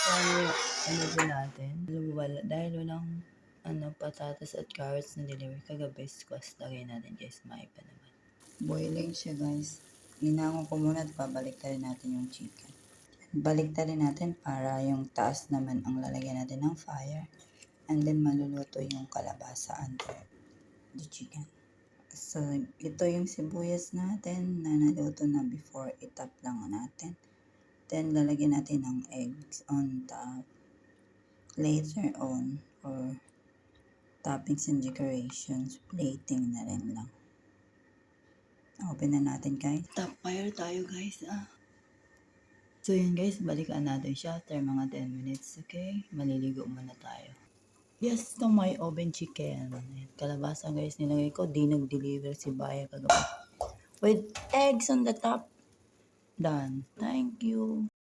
ano din natin, dahil walang patatas at carrots na delivery kagabi, squash lagay natin guys, may pa naman. Boiling siya guys. Linangon ko muna at babalik rin natin yung chicken. Balik rin natin para yung taas naman ang lalagyan natin ng fire. And then maluluto yung kalabasa under the chicken. So, ito yung sibuyas natin na naluto na before itap lang natin. Then, lalagyan natin ng eggs on top. Later on, for toppings and decorations, plating na rin lang. Open na natin guys. Top fire tayo guys. So yun guys, balikan natin siya after mga 10 minutes, okay? Maliligo muna tayo. Yes, to my oven chicken. Kalabasa guys, nilagay ko. Di nag-deliver si Baya kagabi. With eggs on the top. Done. Thank you.